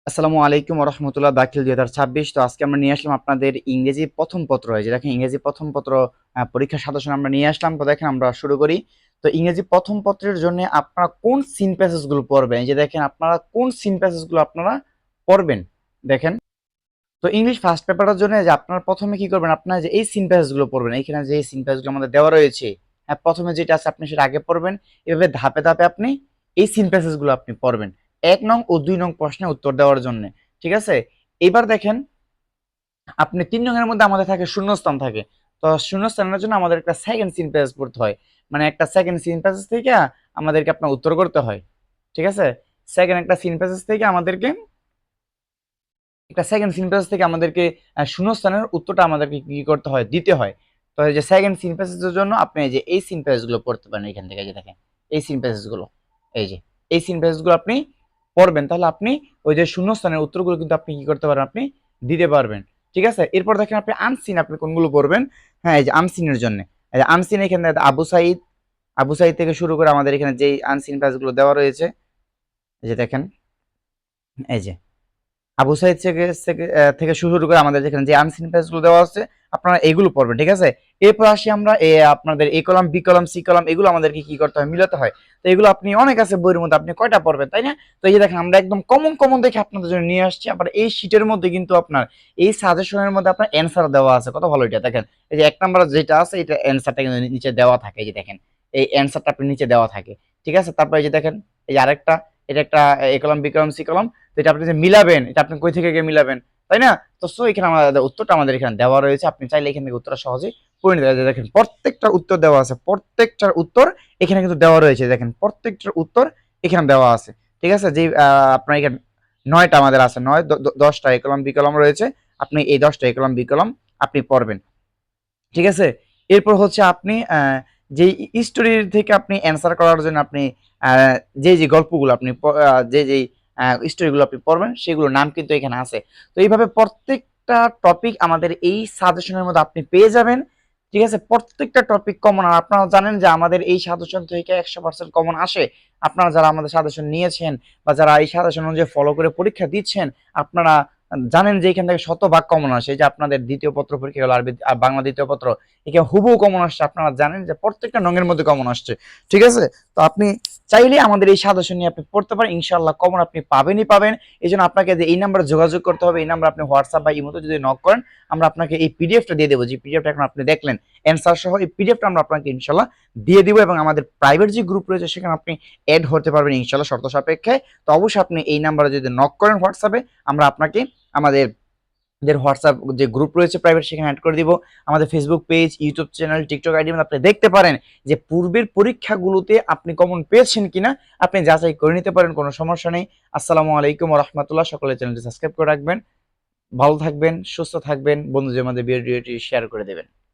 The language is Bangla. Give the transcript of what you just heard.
আসসালামু আলাইকুম রহমতুল্লাহ। দাখিল 2026। তো আজকে আমরা নিয়ে আসলাম আপনাদের ইংরেজি প্রথম পত্র, এই যে দেখেন ইংরেজি প্রথম পত্র পরীক্ষা সাজেশন আমরা নিয়ে আসলাম। তো দেখেন আমরা শুরু করি। তো ইংরেজি প্রথম পত্রের জন্য আপনারা কোন সিন প্যাসেজ গুলো পড়বেন, এই যে দেখেন আপনারা কোন সিন প্যাসেজ গুলো আপনারা পড়বেন দেখেন। তো ইংলিশ ফার্স্ট পেপারের জন্য যে আপনারা প্রথমে কি করবেন, আপনারা যে এই সিন প্যাসেজ গুলো পড়বেন, এখানে যে সিন প্যাসেজ গুলো আমাদের দেওয়া রয়েছে, হ্যাঁ প্রথমে যেটা আছে আপনি সেটা আগে পড়বেন। এভাবে ধাপে ধাপে আপনি এই সিন প্যাসেজ গুলো আপনি পড়বেন 1 নং ও 2 নং প্রশ্নে উত্তর দেওয়ার জন্য। ঠিক আছে, এবার দেখেন আপনি 3 নং এর মধ্যে আমাদের থাকে শূন্যস্থান থাকে। তো শূন্যস্থানের জন্য আমাদের একটা সেকেন্ড সিন প্যাসেজ পড়তে হয়, মানে একটা সেকেন্ড সিন প্যাসেজ থেকে আমাদেরকে আপনার উত্তর করতে হয়। ঠিক আছে, সেকেন্ড একটা সিন প্যাসেজ থেকে আমাদেরকে একটা সেকেন্ড সিন প্যাসেজ থেকে আমাদেরকে শূন্যস্থানের উত্তরটা আমাদেরকে কি করতে হয়, দিতে হয়। তো এই যে সেকেন্ড সিন প্যাসেজের জন্য আপনি এই যে এই সিন প্যাসেজ গুলো পড়তে পারেন এখান থেকে, এই যে দেখেন এই সিন প্যাসেজ গুলো, এই যে এই সিন প্যাসেজ গুলো আপনি পড়বেন, তাহলে আপনি ওই যে শূন্যস্থানের উত্তরগুলো কিন্তু আপনি কি করতে পারবেন, আপনি দিতে পারবেন। ঠিক আছে, এরপর দেখেন আপনি আনসিন আপনি কোনগুলো পড়বেন। হ্যাঁ, এই যে আনসিনের জন্য, এই যে আনসিন এখানে আবু সাইদ, আবু সাইদ থেকে শুরু করে আমাদের এখানে যেই আনসিন প্যাসেজ গুলো দেওয়া রয়েছে, এই যে দেখেন এই যে আবু সাইদ থেকে শুরু করে আমাদের যেখানে যে আনসিন পেজ গুলো দেওয়া আছে আপনারা এগুলো পড়বেন। ঠিক আছে, এরপর আসি আমরা আপনাদের A column B column C column এগুলো আমাদেরকে কি করতে হয়, মিলাতে হয়। তো এগুলো আপনি অনেক আছে বইয়ের মধ্যে, আপনি কয়টা পড়বেন তাই না? তো এই যে দেখেন আমরা একদম কমন কমন দেখে আপনাদের জন্য নিয়ে আসছি। আবার এই শীটের মধ্যে কিন্তু আপনার এই সাজেশনের মধ্যে আপনার অ্যান্সার দেওয়া আছে, কত ভালো এটা দেখেন। এই যে 1 নম্বর যেটা আছে এটা অ্যান্সারটা কিন্তু নিচে দেওয়া থাকে, এই যে দেখেন এই অ্যান্সারটা আপনি নিচে দেওয়া থাকে। ঠিক আছে, তারপর এই যে দেখেন এই যে আরেকটা, এটা একটা A column B column C column. তো এটা আপনি যে মিলাবেন, এটা আপনি কই থেকে গিয়ে মিলাবেন তাই না? তো সো এখানে আমাদের উত্তরটা আমাদের এখানে দেওয়া রয়েছে, আপনি চাইলে এখান থেকে উত্তরটা সহজেই করে নিতে পারেন। দেখেন প্রত্যেকটার উত্তর দেওয়া আছে, প্রত্যেকটার উত্তর এখানে কিন্তু দেওয়া রয়েছে, দেখেন প্রত্যেকটার উত্তর এখানে দেওয়া আছে। ঠিক আছে, যে আপনার এখানে 9টা আমাদের আছে, 9 10টা এ কলাম বি কলাম রয়েছে, আপনি এই 10টা এ কলাম বি কলাম আপনি পড়বেন। ঠিক আছে, এরপর হচ্ছে আপনি যে স্টোরির থেকে আপনি অ্যান্সার করার জন্য আপনি যে যে গল্পগুলো আপনি যে যে স্টোরিগুলো আপনি পড়বেন সেগুলোর নাম কিন্তু এখানে আছে। তো এইভাবে প্রত্যেকটা টপিক আমাদের এই সাজেশনের মধ্যে আপনি পেয়ে যাবেন। ঠিক আছে, প্রত্যেকটা টপিক কমন। আর আপনারা জানেন যে আমাদের এই সাজেশন থেকে 100% কমন আসে। আপনারা যারা আমাদের সাজেশন নিয়েছেন বা যারা এই সাজেশন অনুযায়ী ফলো করে পরীক্ষা দিচ্ছেন, আপনারা জানেন যে এখান থেকে শতভাগ কমন আসে। এই যে আপনাদের দ্বিতীয় পত্র পরীক্ষা গেল আরবি আর বাংলা দ্বিতীয় পত্র, এখানে হুবহু কমন আসছে, আপনারা জানেন যে প্রত্যেকটা নঙের মধ্যে কমন আসছে। ঠিক আছে, তো আপনি চাইলে আমাদের এই সাজেশন নিয়ে আপনি পড়তে পারেন, ইনশাআল্লাহ কমন আপনি পাবেনই পাবেন। এই জন্য আপনাকে যে এই নাম্বারে যোগাযোগ করতে হবে, এই নাম্বার আপনি হোয়াটসঅ্যাপ বা ইমোতে যদি নক করেন, আমরা আপনাকে এই পিডিএফটা দিয়ে দেবো, যে পিডিএফটা এখন আপনি দেখলেন অ্যান্সার সহ, এই পিডিএফটা আমরা আপনাকে ইনশাআল্লাহ দিয়ে দিব। এবং আমাদের প্রাইভেট যে গ্রুপ রয়েছে সেখানে আপনি অ্যাড হতে পারবেন ইনশাআল্লাহ শর্ত সাপেক্ষে। তো অবশ্যই আপনি এই নাম্বারে যদি নক করেন হোয়াটসঅ্যাপে, আমরা আপনাকে আমাদের হোয়াটসঅ্যাপ যে গ্রুপ রয়েছে প্রাইভেট, সেখানে অ্যাড করে দিব। আমাদের Facebook page, YouTube channel, TikTok ID মধ্যে আপনি দেখতে পারেন যে পূর্বের পরীক্ষাগুলোতে আপনি কমন পেয়েছেন কিনা, আপনি যাচাই করে নিতে পারেন, কোনো সমস্যা নেই। আসসালামু আলাইকুম রহমতুল্লাহ। সকলে চ্যানেলটি সাবস্ক্রাইব করে রাখবেন। ভালো থাকবেন, সুস্থ থাকবেন, বন্ধুদের মধ্যে ভিডিওটি শেয়ার করে দেবেন।